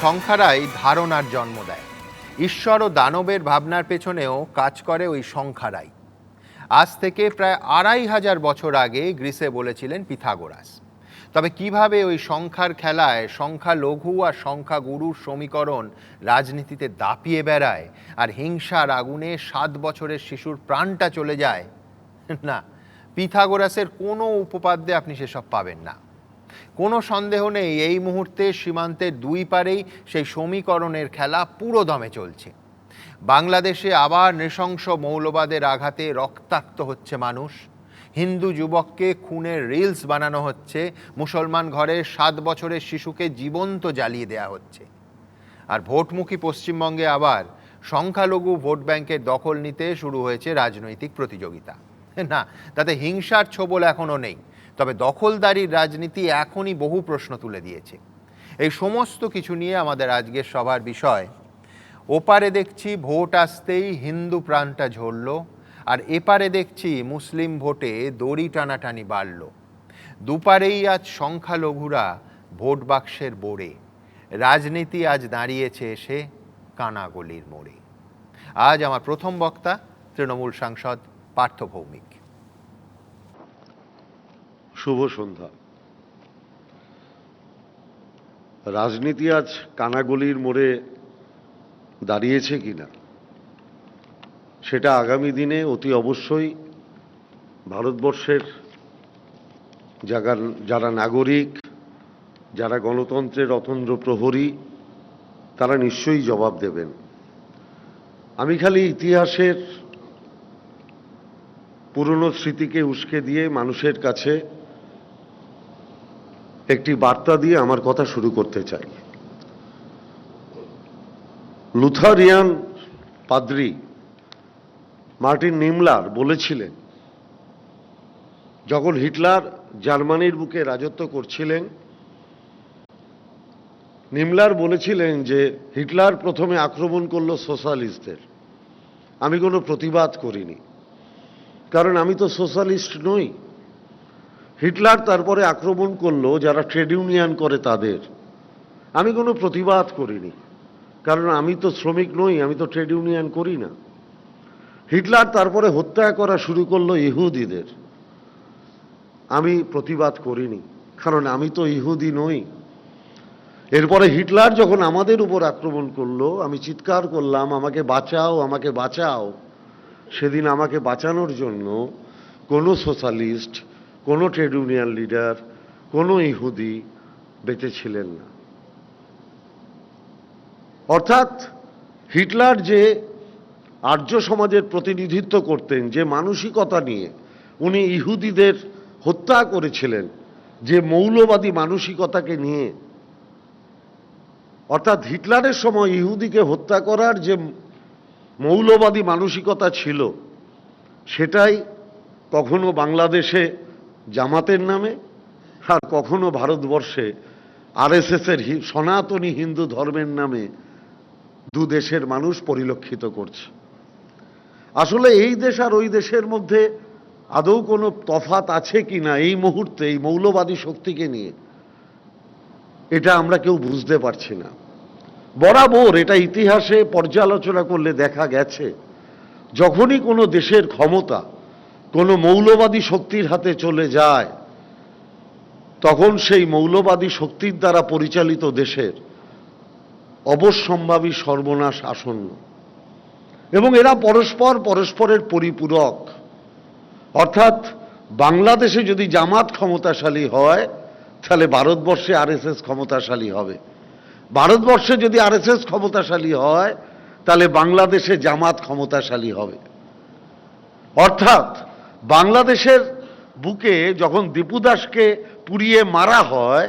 সংখ্যারাই ধারণার জন্ম দেয়। ঈশ্বর ও দানবের ভাবনার পেছনেও কাজ করে ওই সংখ্যারাই। আজ থেকে প্রায় ২৫০০ বছর আগে গ্রিসে বলেছিলেন পিথাগোরাস। তবে কিভাবে ওই সংখ্যার খেলায় সংখ্যালঘু আর সংখ্যাগুরুর সমীকরণ রাজনীতিতে দাপিয়ে বেড়ায় আর হিংসার আগুনে ৭ বছরের শিশুর প্রাণটা চলে যায়, না, পিথাগোরাসের কোনো উপপাদ্যে আপনি সেসব পাবেন না। কোনো সন্দেহ নেই, এই মুহূর্তে সীমান্তের দুই পারেই সেই সমীকরণের খেলা পুরো দমে চলছে। বাংলাদেশে আবার নৃশংস মৌলবাদের আঘাতে রক্তাক্ত হচ্ছে মানুষ। হিন্দু যুবককে খুনের রিলস বানানো হচ্ছে, মুসলমান ঘরে ৭ বছরের শিশুকে জীবন্ত জ্বালিয়ে দেয়া হচ্ছে। আর ভোটমুখী পশ্চিমবঙ্গে আবার সংখ্যালঘু ভোট ব্যাংকের দখল নিতে শুরু হয়েছে রাজনৈতিক প্রতিযোগিতা। না, তাতে হিংসার ছোবল এখনও নেই, তবে দখলদারির রাজনীতি এখনই বহু প্রশ্ন তুলে দিয়েছে। এই সমস্ত কিছু নিয়ে আমাদের আজকের সভার বিষয়। ওপারে দেখছি ভোট আসতেই হিন্দু প্রাণটা ঝরল, আর এপারে দেখছি মুসলিম ভোটে দড়ি টানাটানি বাড়ল। দুপারেই আজ সংখ্যালঘুরা ভোট বাক্সের বোড়ে। রাজনীতি আজ দাঁড়িয়েছে এসে কানাগলির মোড়ে। আজ আমার প্রথম বক্তা তৃণমূল সাংসদ পার্থ ভৌমিক। শুভ সন্ধ্যা। রাজনীতি আজ কানাগলির মোড়ে দাঁড়িয়েছে কিনা সেটা আগামী দিনে অতি অবশ্যই ভারতবর্ষের যারা নাগরিক, যারা গণতন্ত্রের অতন্দ্র প্রহরী, তারা নিশ্চয়ই জবাব দেবেন। আমি খালি ইতিহাসের পুরনো স্মৃতিকে উস্কে দিয়ে মানুষের কাছে একটি বার্তা দিয়ে আমার কথা শুরু করতে চাই। লুথারিয়ান পাদ্রী মার্টিন নিমলার বলেছিলেন, যখন হিটলার জার্মানির বুকে রাজত্ব করছিলেন, নিমলার বলেছিলেন যে হিটলার প্রথমে আক্রমণ করলো সোশ্যালিস্টদের। আমি কোনো প্রতিবাদ করিনি, কারণ আমি তো সোশ্যালিস্ট নই। হিটলার তারপরে আক্রমণ করলো যারা ট্রেড ইউনিয়ন করে তাদের। আমি কোনো প্রতিবাদ করিনি, কারণ আমি তো শ্রমিক নই, আমি তো ট্রেড ইউনিয়ন করি না। হিটলার তারপরে হত্যা করা শুরু করলো ইহুদিদের। আমি প্রতিবাদ করিনি, কারণ আমি তো ইহুদি নই। এরপরে হিটলার যখন আমাদের উপর আক্রমণ করলো, আমি চিৎকার করলাম, আমাকে বাঁচাও, আমাকে বাঁচাও। সেদিন আমাকে বাঁচানোর জন্য কোনো সোশ্যালিস্ট, কোনো ট্রেড ইউনিয়ন লিডার, কোনো ইহুদি বেঁচে ছিলেন না। অর্থাৎ হিটলার যে আর্য সমাজের প্রতিনিধিত্ব করতেন, যে মানসিকতা নিয়ে উনি ইহুদিদের হত্যা করেছিলেন, যে মৌলবাদী মানসিকতাকে নিয়ে, অর্থাৎ হিটলারের সময় ইহুদিকে হত্যা করার যে মৌলবাদী মানসিকতা ছিল, সেটাই কখনো বাংলাদেশে জামাতের নামে আর কখনো ভারতবর্ষে আরএসএসের সনাতনী হিন্দু ধর্মের নামে দু দেশের মানুষ পরিলক্ষিত করছে। আসলে এই দেশ আর ওই দেশের মধ্যে আদৌ কোনো তফাৎ আছে কিনা এই মুহূর্তে এই মৌলবাদী শক্তিকে নিয়ে, এটা আমরা কেউ বুঝতে পারছি না। বরাবর এটা ইতিহাসে পর্যালোচনা করলে দেখা গেছে, যখনই কোনো দেশের ক্ষমতা কোনো মৌলবাদী শক্তির হাতে চলে যায়, তখন সেই মৌলবাদী শক্তির দ্বারা পরিচালিত দেশের অবশ্যম্ভাবী সর্বনাশ আসন্ন। এবং এরা পরস্পরের পরিপূরক। অর্থাৎ বাংলাদেশে যদি জামাত ক্ষমতাশালী হয়, তাহলে ভারতবর্ষে আরএসএস ক্ষমতাশালী হবে। ভারতবর্ষে যদি আরএসএস ক্ষমতাশালী হয়, তাহলে বাংলাদেশে জামাত ক্ষমতাশালী হবে। অর্থাৎ বাংলাদেশের বুকে যখন দীপু দাসকে পুড়িয়ে মারা হয়,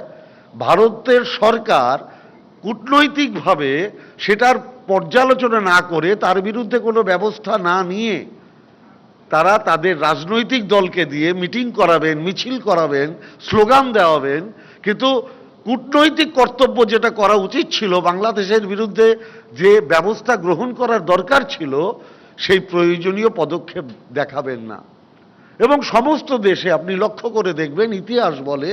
ভারতের সরকার কূটনৈতিকভাবে সেটার পর্যালোচনা না করে, তার বিরুদ্ধে কোনো ব্যবস্থা না নিয়ে, তারা তাদের রাজনৈতিক দলকে দিয়ে মিটিং করাবেন, মিছিল করাবেন, স্লোগান দেওয়াবেন, কিন্তু কূটনৈতিক কর্তব্য যেটা করা উচিত ছিল, বাংলাদেশের বিরুদ্ধে যে ব্যবস্থা গ্রহণ করার দরকার ছিল, সেই প্রয়োজনীয় পদক্ষেপ দেখাবেন না। এবং সমস্ত দেশে আপনি লক্ষ্য করে দেখবেন, ইতিহাস বলে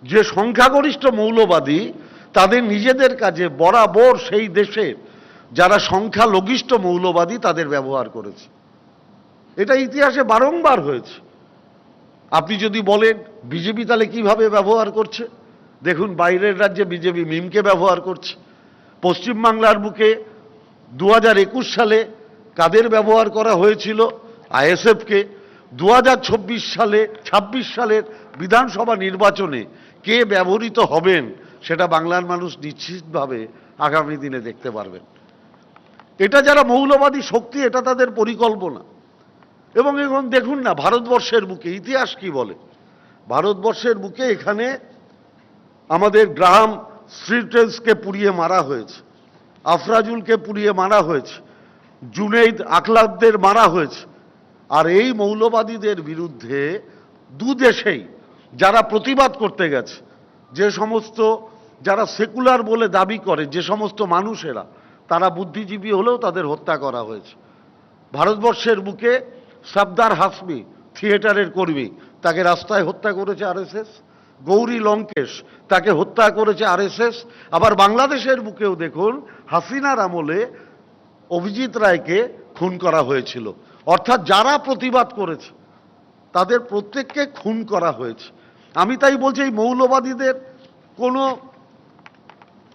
যে সংখ্যাগরিষ্ঠ মৌলবাদী তাদের নিজেদের কাজে বরাবর সেই দেশের যারা সংখ্যালঘিষ্ঠ মৌলবাদী তাদের ব্যবহার করেছে। এটা ইতিহাসে বারংবার হয়েছে। আপনি যদি বলেন বিজেপি তাহলে কিভাবে ব্যবহার করছে, দেখুন বাইরের রাজ্যে বিজেপি মিমকে ব্যবহার করছে। পশ্চিমবাংলার বুকে 2021 সালে কাদের ব্যবহার করা হয়েছিল? আইএসএফকে। 2026 সালে 26 সালের বিধানসভা নির্বাচনে কে ব্যবহৃত হবেন সেটা বাংলার মানুষ নিশ্চিতভাবে আগামী দিনে দেখতে পারবেন। এটা যারা মৌলবাদী শক্তি, এটা তাদের পরিকল্পনা। এবং এখন দেখুন না ভারতবর্ষের বুকে ইতিহাস কি বলে। ভারতবর্ষের বুকে এখানে আমাদের গ্রাহাম স্ট্রিটেলসকে পুড়িয়ে মারা হয়েছে, আফরাজুলকে পুড়িয়ে মারা হয়েছে, জুনেইদ আখলাকদের মারা হয়েছে। আর এই মৌলবাদীদের বিরুদ্ধে দুদেশেই যারা প্রতিবাদ করতে গেছে, যে সমস্ত যারা সেকুলার বলে দাবি করে যে সমস্ত মানুষেরা, তারা বুদ্ধিজীবী হলেও তাদের হত্যা করা হয়েছে। ভারতবর্ষের বুকে সফদার হাসমি থিয়েটারের কর্মী, তাকে রাস্তায় হত্যা করেছে আরএসএস। গৌরী লঙ্কেশ, তাকে হত্যা করেছে আরএসএস। আবার বাংলাদেশের বুকেও দেখুন হাসিনার আমলে অভিজিৎ রায়কে খুন করা হয়েছিল। অর্থাৎ যারা প্রতিবাদ করেছে তাদের প্রত্যেককে খুন করা হয়েছে। আমি তাই বলছি এই মৌলবাদীদের কোনো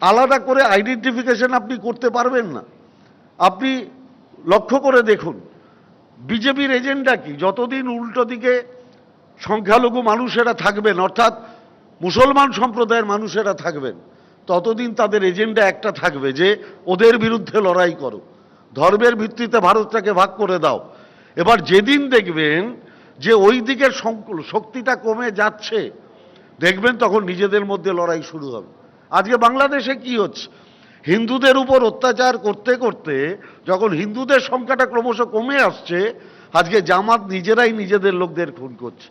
আলাদা করে আইডেন্টিফিকেশন আপনি করতে পারবেন না। আপনি লক্ষ্য করে দেখুন বিজেপির এজেন্ডা কি। যতদিন উল্টো দিকে সংখ্যালঘু মানুষেরা থাকবেন, অর্থাৎ মুসলমান সম্প্রদায়ের মানুষেরা থাকবেন, ততদিন তাদের এজেন্ডা একটা থাকবে যে ওদের বিরুদ্ধে লড়াই করো, ধর্মের ভিত্তিতে ভারতটাকে ভাগ করে দাও। এবার যেদিন দেখবেন যে ওই দিকের শক্তিটা কমে যাচ্ছে, দেখবেন তখন নিজেদের মধ্যে লড়াই শুরু হবে। আজকে বাংলাদেশে কি হচ্ছে, হিন্দুদের উপর অত্যাচার করতে করতে যখন হিন্দুদের সংখ্যাটা ক্রমশ কমে আসছে, আজকে জামাত নিজেরাই নিজেদের লোকদের খুন করছে।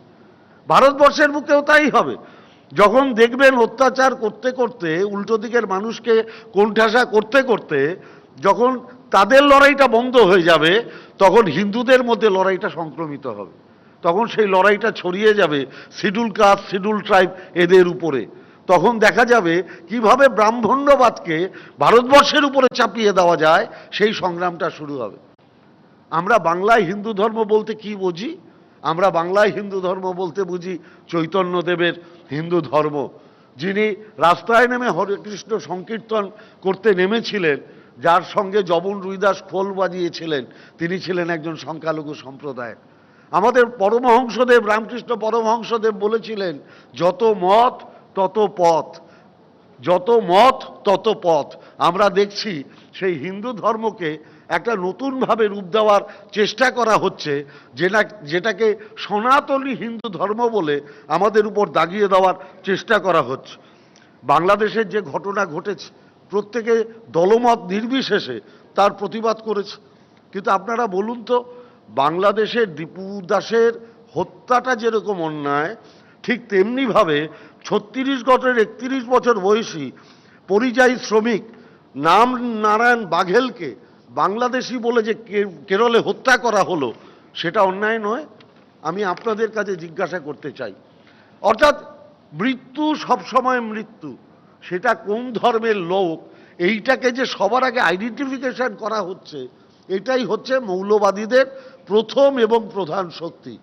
ভারতবর্ষের বুকেও তাই হবে। যখন দেখবেন অত্যাচার করতে করতে, উল্টো দিকের মানুষকে কোণঠাসা করতে করতে যখন তাদের লড়াইটা বন্ধ হয়ে যাবে, তখন হিন্দুদের মধ্যে লড়াইটা সংক্রমিত হবে। তখন সেই লড়াইটা ছড়িয়ে যাবে শিডিউল কাস্ট, শিডিউল ট্রাইব এদের উপরে। তখন দেখা যাবে কিভাবে ব্রাহ্মণ্যবাদকে ভারতবর্ষের উপরে চাপিয়ে দেওয়া যায়, সেই সংগ্রামটা শুরু হবে। আমরা বাংলায় হিন্দু ধর্ম বলতে কি বুঝি? আমরা বাংলায় হিন্দু ধর্ম বলতে বুঝি চৈতন্যদেবের হিন্দু ধর্ম, যিনি রাস্তায় নেমে হরে কৃষ্ণ সংকীর্তন করতে নেমেছিলেন, যার সঙ্গে জবন রুইদাস খোল বাজিয়েছিলেন, তিনি ছিলেন একজন সংখ্যালঘু সম্প্রদায়ের। আমাদের পরমহংসদেব, রামকৃষ্ণ পরমহংসদেব বলেছিলেন, যত মত তত পথ, যত মত তত পথ। আমরা দেখছি সেই হিন্দু ধর্মকে একটা নতুনভাবে রূপ দেওয়ার চেষ্টা করা হচ্ছে, যেটাকে সনাতনী হিন্দু ধর্ম বলে আমাদের উপর দাগিয়ে দেওয়ার চেষ্টা করা হচ্ছে। বাংলাদেশের যে ঘটনা ঘটেছে, প্রত্যেকে দলমত নির্বিশেষে তার প্রতিবাদ করেছে। কিন্তু আপনারা বলুন তো, বাংলাদেশের দীপু দাসের হত্যাটা যেরকম অন্যায়, ঠিক তেমনিভাবে 31 বছর বয়সী পরিযায়ী শ্রমিক নাম নারায়ণ বাঘেলকে বাংলাদেশি বলে যে কেরলে হত্যা করা হলো, সেটা অন্যায় নয়? আমি আপনাদের কাছে জিজ্ঞাসা করতে চাই। অর্থাৎ মৃত্যু সবসময় মৃত্যু, সেটা কোন ধর্মের লোক, এইটাকে যে সবার আগে আইডেন্টিফিকেশন করা হচ্ছে, এটাই হচ্ছে মৌলবাদীদের প্রথম এবং প্রধান শক্তি।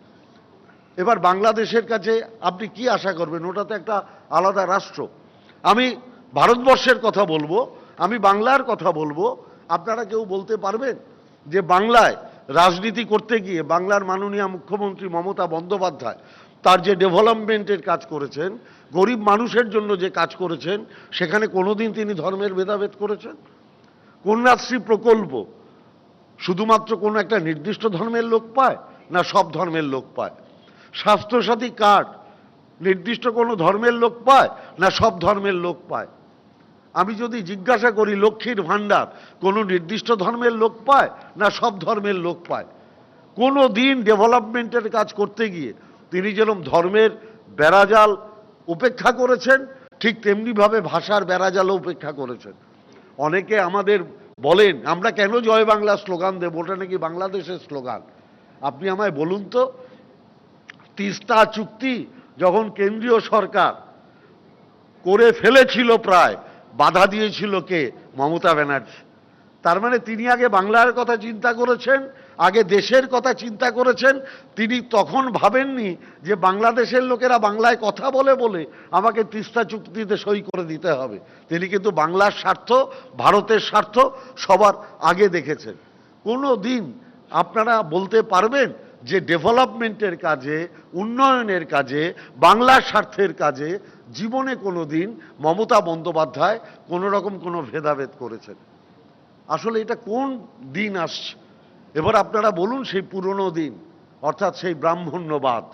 এবার বাংলাদেশের কাছে আপনি কি আশা করবেন? ওটা তো একটা আলাদা রাষ্ট্র। আমি ভারতবর্ষের কথা বলবো, আমি বাংলার কথা বলবো। আপনারা কেউ বলতে পারবেন যে বাংলায় রাজনীতি করতে গিয়ে বাংলার মাননীয় মুখ্যমন্ত্রী মমতা বন্দ্যোপাধ্যায় তার যে ডেভেলপমেন্টের কাজ করেছেন, গরিব মানুষের জন্য যে কাজ করেছেন, সেখানে কোনোদিন তিনি ধর্মের ভেদাভেদ করেছেন? কন্যাশ্রী প্রকল্প শুধুমাত্র কোনো একটা নির্দিষ্ট ধর্মের লোক পায়, না সব ধর্মের লোক পায়? স্বাস্থ্যসাথী কার্ড নির্দিষ্ট কোনো ধর্মের লোক পায়, না সব ধর্মের লোক পায়? আমি যদি জিজ্ঞাসা করি লক্ষ্মীর ভাণ্ডার কোনো নির্দিষ্ট ধর্মের লোক পায়, না সব ধর্মের লোক পায়? কোনো দিন ডেভেলপমেন্টের কাজ করতে গিয়ে তিনি যেরকম ধর্মের বেড়াজাল উপেক্ষা করেছেন, ঠিক তেমনিভাবে ভাষার বেড়াজালও উপেক্ষা করেছেন। অনেকে আমাদের বলেন আমরা কেন জয় বাংলা স্লোগান দেব, ওটা নাকি বাংলাদেশের স্লোগান। আপনি আমায় বলুন তো, তিস্তা চুক্তি যখন কেন্দ্রীয় সরকার করে ফেলেছিল প্রায়, বাধা দিয়েছিল কে? মমতা ব্যানার্জি। তার মানে তিনি আগে বাংলার কথা চিন্তা করেছেন, আগে দেশের কথা চিন্তা করেছেন। তিনি তখন ভাবেননি যে বাংলাদেশের লোকেরা বাংলায় কথা বলে বলে আমাকে তিস্তা চুক্তিতে সই করে দিতে হবে। তিনি কিন্তু বাংলার স্বার্থ, ভারতের স্বার্থ সবার আগে দেখেছেন। কোনো দিন আপনারা বলতে পারবেন যে ডেভেলপমেন্টের কাজে, উন্নয়নের কাজে, বাংলার স্বার্থের কাজে জীবনে কোনো দিন মমতা বন্দ্যোপাধ্যায় কোনো রকম কোনো ভেদাভেদ করেছেন? আসলে এটা কোন দিন আসছে? এবার আপনারা বলুন, সেই পুরনো দিন, অর্থাৎ সেই ব্রাহ্মণ্যবাদ,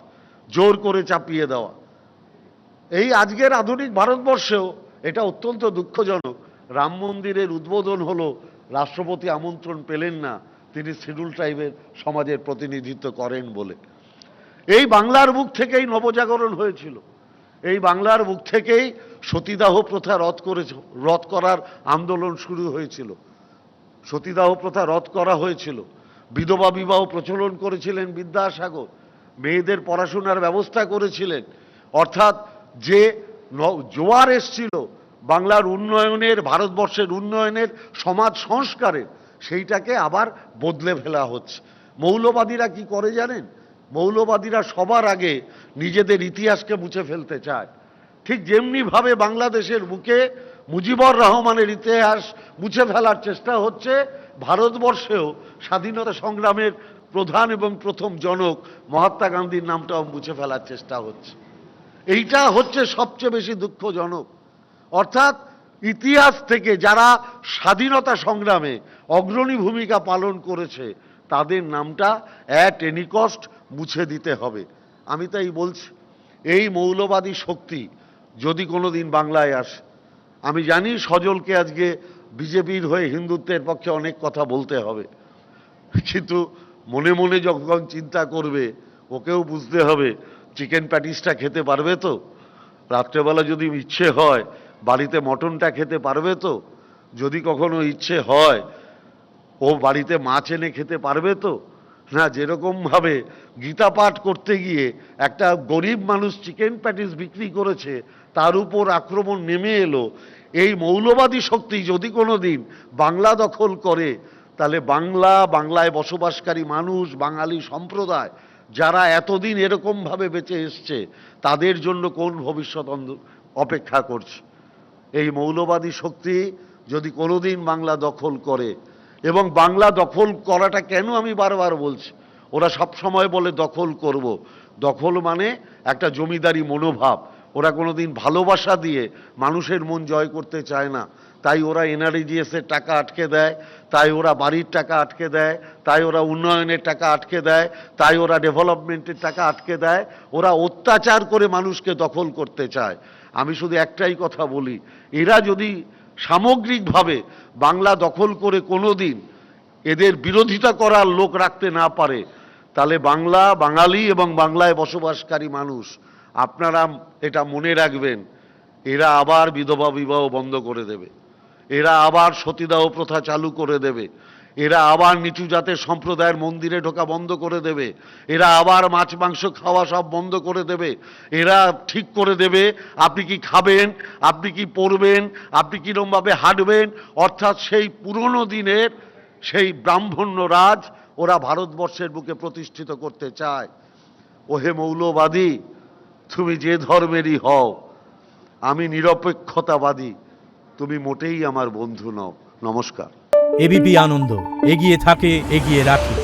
জোর করে চাপিয়ে দেওয়া। এই আজকের আধুনিক ভারতবর্ষেও এটা অত্যন্ত দুঃখজনক। রাম মন্দিরের উদ্বোধন হলো, রাষ্ট্রপতি আমন্ত্রণ পেলেন না, তিনি শিডিউল ট্রাইবের সমাজের প্রতিনিধিত্ব করেন বলে। এই বাংলার বুক থেকেই নবজাগরণ হয়েছিল, এই বাংলার বুক থেকেই সতীদাহ প্রথা রদ করার আন্দোলন শুরু হয়েছিল, সতীদাহ প্রথা রদ করা হয়েছিল, বিধবা বিবাহ প্রচলন করেছিলেন বিদ্যাসাগর, মেয়েদের পড়াশোনার ব্যবস্থা করেছিলেন। অর্থাৎ যে জোয়ার এসছিল বাংলার উন্নয়নের, ভারতবর্ষের উন্নয়নের, সমাজ সংস্কারের, সেইটাকে আবার বদলে ফেলা হচ্ছে। মৌলবাদীরা কি করে জানেন? মৌলবাদীরা সবার আগে নিজেদের ইতিহাসকে মুছে ফেলতে চায়। ঠিক যেমনিভাবে বাংলাদেশের বুকে মুজিবুর রহমানের ইতিহাস মুছে ফেলার চেষ্টা হচ্ছে, ভারতবর্ষেও স্বাধীনতা সংগ্রামের প্রধান এবং প্রথম জনক মহাত্মা গান্ধীর নামটাও মুছে ফেলার চেষ্টা হচ্ছে। এইটা হচ্ছে সবচেয়ে বেশি দুঃখজনক। অর্থাৎ ইতিহাস থেকে যারা স্বাধীনতা সংগ্রামে অগ্রণী ভূমিকা পালন করেছে তাদের নামটা অ্যাট এনি কস্ট মুছে দিতে হবে। আমি তাই বলছি, এই মৌলবাদী শক্তি যদি কোনোদিন বাংলায় আসে, আমি জানি সজলকে আজকে বিজেপির হয়ে হিন্দুত্বের পক্ষে অনেক কথা বলতে হবে, কিন্তু মনে মনে যখন চিন্তা করবে ওকেও বুঝতে হবে চিকেন প্যাটিসটা খেতে পারবে তো, রাত্রেবেলা যদি ইচ্ছে হয় বাড়িতে মটনটা খেতে পারবে তো, যদি কখনো ইচ্ছে হয় ও বাড়িতে মাছ এনে খেতে পারবে তো না। যেরকমভাবে গীতা পাঠ করতে গিয়ে একটা গরিব মানুষ চিকেন প্যাটিস বিক্রি করেছে, তার উপর আক্রমণ নেমে এলো। এই মৌলবাদী শক্তি যদি কোনো দিন বাংলা দখল করে, তাহলে বাংলায় বসবাসকারী মানুষ, বাঙালি সম্প্রদায় যারা এতদিন এরকমভাবে বেঁচে এসছে, তাদের জন্য কোন ভবিষ্যৎ অপেক্ষা করছে? এই মৌলবাদী শক্তি যদি কোনোদিন বাংলা দখল করে, এবং বাংলা দখল করাটা কেন আমি বারবার বলছি, ওরা সব সময় বলে দখল করব, দখল মানে একটা জমিদারি মনোভাব। ওরা কোনোদিন ভালোবাসা দিয়ে মানুষের মন জয় করতে চায় না। তাই ওরা এনআরইজিএসের টাকা আটকে দেয়, তাই ওরা বাড়ির টাকা আটকে দেয়, তাই ওরা উন্নয়নের টাকা আটকে দেয়, তাই ওরা ডেভেলপমেন্টের টাকা আটকে দেয়। ওরা অত্যাচার করে মানুষকে দখল করতে চায়। আমি শুধু একটাই কথা বলি, এরা যদি সামগ্রিকভাবে বাংলা দখল করে কোনোদিন এদের বিরোধিতা করার লোক রাখতে না পারে, তাহলে বাংলা, বাঙালি এবং বাংলায় বসবাসকারী মানুষ, আপনারা এটা মনে রাখবেন, এরা আবার বিধবা বিবাহ বন্ধ করে দেবে, এরা আবার সতীদাহ প্রথা চালু করে দেবে, এরা আবার নিচু জাতের সম্প্রদায়ের মন্দিরে ঢোকা বন্ধ করে দেবে, এরা আবার মাছ মাংস খাওয়া সব বন্ধ করে দেবে। এরা ঠিক করে দেবে আপনি কি খাবেন, আপনি কি পরবেন, আপনি কিরমভাবে হাঁটবেন। অর্থাৎ সেই পুরনো দিনের সেই ব্রাহ্মণ্য রাজ ওরা ভারতবর্ষের বুকে প্রতিষ্ঠিত করতে চায়। ওহে মৌলবাদী, তুমি যে ধর্মেরই হও, আমি নিরপেক্ষতাবাদী, তুমি মোটেই আমার বন্ধু নও। নমস্কার। এবিপি আনন্দ, এগিয়ে থাকে, এগিয়ে রাখে।